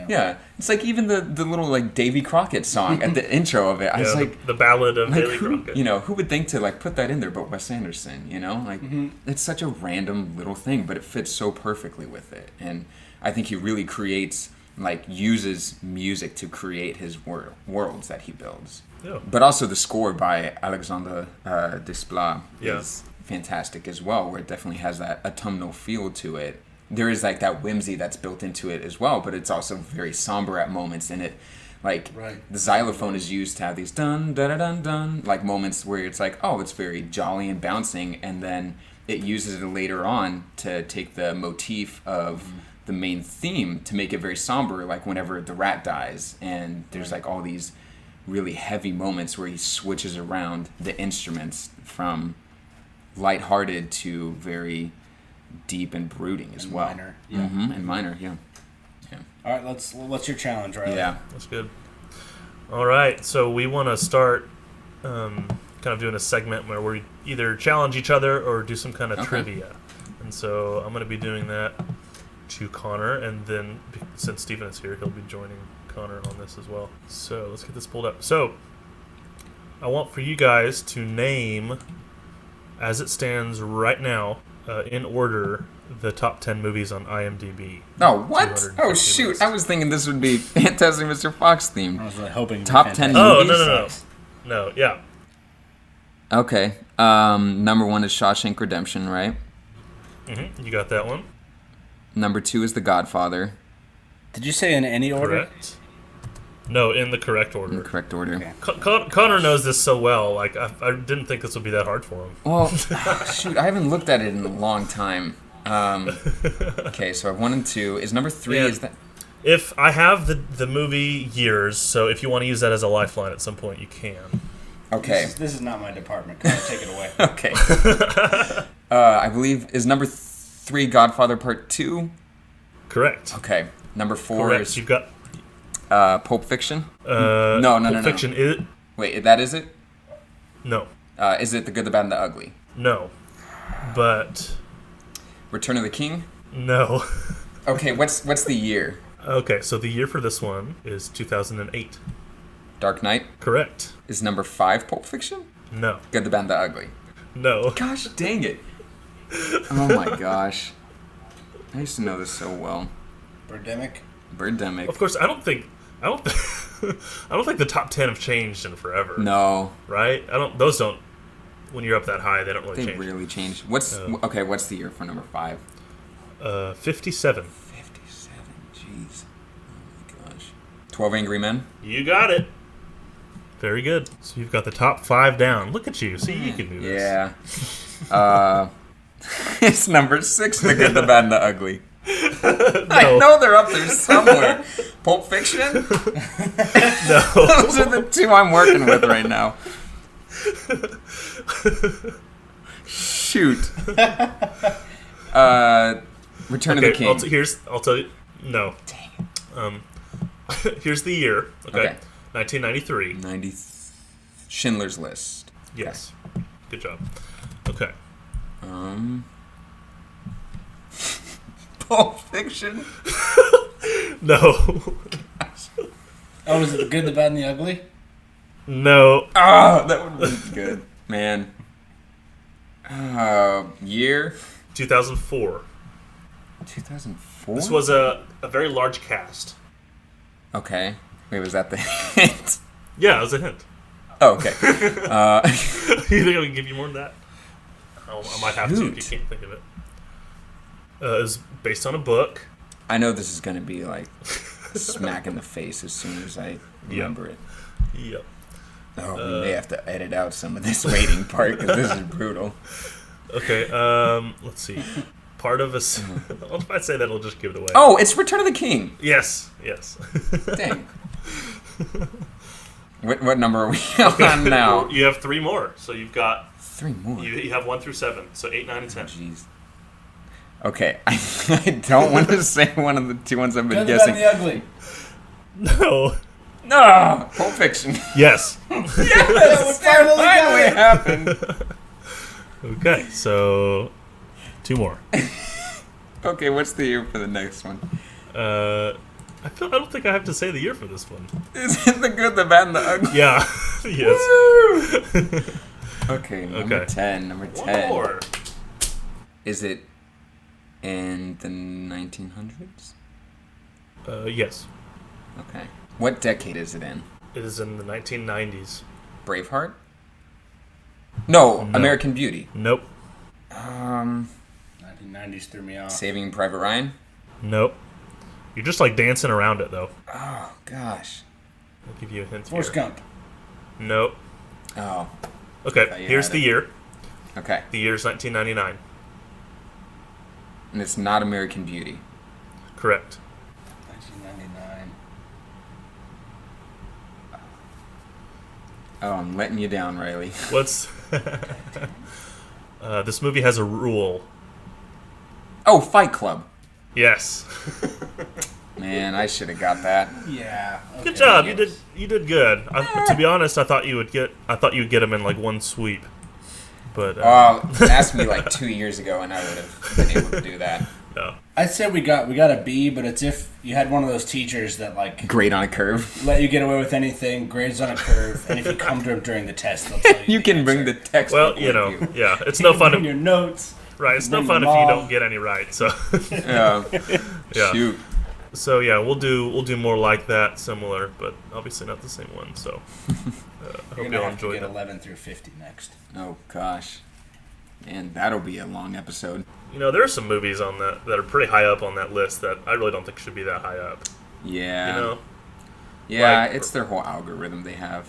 Yeah. It's like even the little like Davy Crockett song at the intro of it. I was like the ballad of like, Davy Crockett. You know, who would think to like put that in there but Wes Anderson, you know? Like it's such a random little thing, but it fits so perfectly with it. And I think he really creates like uses music to create his worlds that he builds. Yeah. But also the score by Alexandre Desplat is fantastic as well, where it definitely has that autumnal feel to it. There is like that whimsy that's built into it as well, but it's also very somber at moments, and it like the xylophone is used to have these dun dun dun dun like moments where it's like, oh, it's very jolly and bouncing, and then it uses it later on to take the motif of the main theme to make it very somber, like whenever the rat dies, and there's like all these really heavy moments where he switches around the instruments from lighthearted to very deep and brooding as well. Minor, and minor, yeah. All right, what's your challenge, Riley? Yeah, that's good. All right, so we want to start kind of doing a segment where we either challenge each other or do some kind of trivia. And so I'm going to be doing that to Connor, and then since Stephen is here, he'll be joining Connor on this as well. So let's get this pulled up. So I want for you guys to name, as it stands right now, in order, the top 10 movies on IMDb. Oh, what? Oh, shoot. Movies. I was thinking this would be Fantastic Mr. Fox themed. I was really hoping top 10 movies. Oh, no, yeah. Okay. Number 1 is Shawshank Redemption, right? You got that one. Number 2 is The Godfather. Did you say in any order? Correct. No, in the correct order. In the correct order. Okay. Connor knows this so well. Like I didn't think this would be that hard for him. Well, shoot, I haven't looked at it in a long time. Okay, so I have 1 and 2. Is number 3? Is that? If I have the movie years, so if you want to use that as a lifeline at some point, you can. Okay. This is not my department. Come on, take it away. Okay. I believe is number 3 Godfather Part 2. Correct. Okay. Number 4 is you've got. Pulp Fiction? No. Pulp Fiction is... Wait, that is it? No. Is it The Good, the Bad, and the Ugly? No. But... Return of the King? No. Okay, what's the year? Okay, so the year for this one is 2008. Dark Knight? Correct. Is number 5 Pulp Fiction? No. Good, the Bad, and the Ugly? No. Gosh, dang it. Oh my gosh. I used to know this so well. Birdemic? Of course, I don't think the top 10 have changed in forever. No. Right? Those don't, when you're up that high, they don't really change. They rarely change. What's the year for number 5? 57. 57, jeez. Oh my gosh. 12 Angry Men? You got it. Very good. So you've got the top 5 down. Look at you. See, you can do this. Yeah. It's number 6, The Good, the Bad, and the Ugly. No. I know they're up there somewhere. Pulp Fiction? No. Those are the 2 I'm working with right now. Shoot. Return of the King. I'll tell you. No. Dang it. Here's the year. Okay. 1993. Schindler's List. Yes. Okay. Good job. Okay. Pulp Fiction? No. Oh, is it The Good, the Bad, and the Ugly? No. Ah, that would be good. Man. Year? 2004. 2004? This was a very large cast. Okay. Wait, was that the hint? Yeah, it was a hint. Oh, okay. You think I can give you more than that? I might have to if you can't think of it. Is based on a book. I know this is going to be like smack in the face as soon as I remember it. Yep. Oh, we may have to edit out some of this waiting part because this is brutal. Okay, let's see. Part of us. If I say that, I'll just give it away. Oh, it's Return of the King. Yes. Dang. What number are we on now? You have 3 more, so you've got 3 more. You have 1 through 7, so 8, 9, and 10. Jeez. Okay, I don't want to say one of the 2 ones I've been Good, the guessing. Bad, and the Ugly. No. No, Pulp Fiction. Yes. Yes, it finally happened. Okay, so 2 more. Okay, what's the year for the next one? I don't think I have to say the year for this one. Is it The Good, the Bad, and the Ugly? Yeah. Yes. Okay, number 10. Number 10. 1 more. Is it in the 1900s? Yes. Okay. What decade is it in? It is in the 1990s. Braveheart? No, No. American Beauty. Nope. 1990s threw me off. Saving Private Ryan? Nope. You're just like dancing around it though. Oh, gosh. I'll give you a hint Forrest here. Gump. Nope. Oh, Okay, here's the year. okay. The year's 1999. And it's not American Beauty. Correct. 1999. Oh, I'm letting you down, Riley. What's... this movie has a rule. Oh, Fight Club. Yes. Man, I should have got that. Yeah. Okay. Good job. You did good. To be honest, I thought you would get them in like one sweep. But asked me like 2 years ago, and I would have been able to do that. no. I'd say we got a B, but it's if you had one of those teachers that like Grade on a curve. let you get away with anything, grades on a curve, and if you come to them during the test, they'll tell you. You can bring the textbook Well, with you. yeah, it's no fun. in your notes. Right, it's no bring fun them if you all. don't get any right. So Yeah. Yeah. Shoot. So yeah, we'll do more like that, similar, but obviously not the same one. So I You're hope gonna y'all have to enjoyed get it. 11 through 50 next. Oh, gosh. Man, that'll be a long episode. There are some movies on that are pretty high up on that list that I really don't think should be that high up. Yeah. Yeah, like- it's their whole algorithm they have.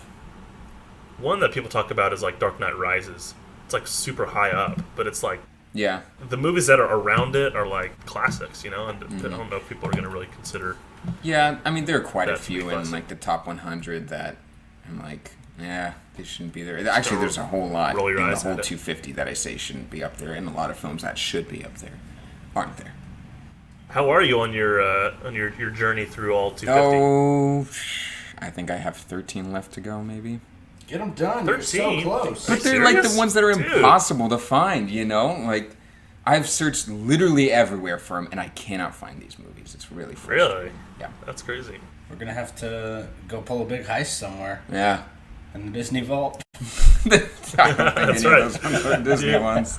One that people talk about is like Dark Knight Rises. It's like super high up, but it's like Yeah. the movies that are around it are like classics, and I don't know if people are going to really consider. Yeah, I mean, there are quite a That's few pretty in like the top 100 that I'm like, yeah, they shouldn't be there. Actually, there's a whole lot roll your in the eyes whole at it. 250 that I say shouldn't be up there, and a lot of films that should be up there aren't there. How are you on your journey through all 250? Oh, I think I have 13 left to go, maybe. Get them done. You're so 13? close. But they're like the serious? ones that are Dude. impossible to find, Like, I've searched literally everywhere for them, and I cannot find these movies. It's really frustrating. Really? Yeah. That's crazy. We're gonna have to go pull a big heist somewhere Yeah. in the Disney vault. I don't think That's any right. of those ones are Disney Yeah. ones.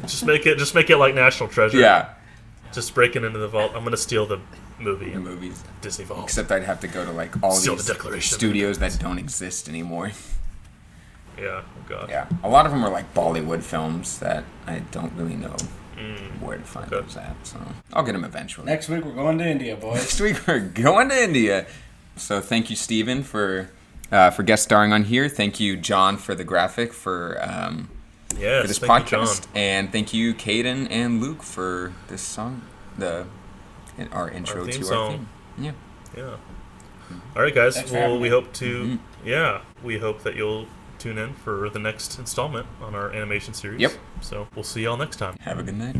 Just make it like National Treasure. Yeah. Just breaking into the vault. I'm gonna steal the movie. The movies. Disney vault. Except I'd have to go to like all Seal these the Declaration of studios that don't exist anymore. Yeah. Oh god. Yeah, a lot of them are like Bollywood films that I don't really know where to find Okay. those at. So I'll get them eventually. Next week we're going to India, boys. Next week we're going to India. So thank you, Stephen, for guest starring on here. Thank you, John, for the graphic for Yes. this thank you, podcast, John. and thank you, Caden and Luke, for this song, our intro Our theme to song. our theme. Yeah. Yeah. All right, guys. Thanks for Well, having we me. hope to. Yeah, we hope that you'll tune in for the next installment on our animation series. Yep. So we'll see y'all next time. Have a good night.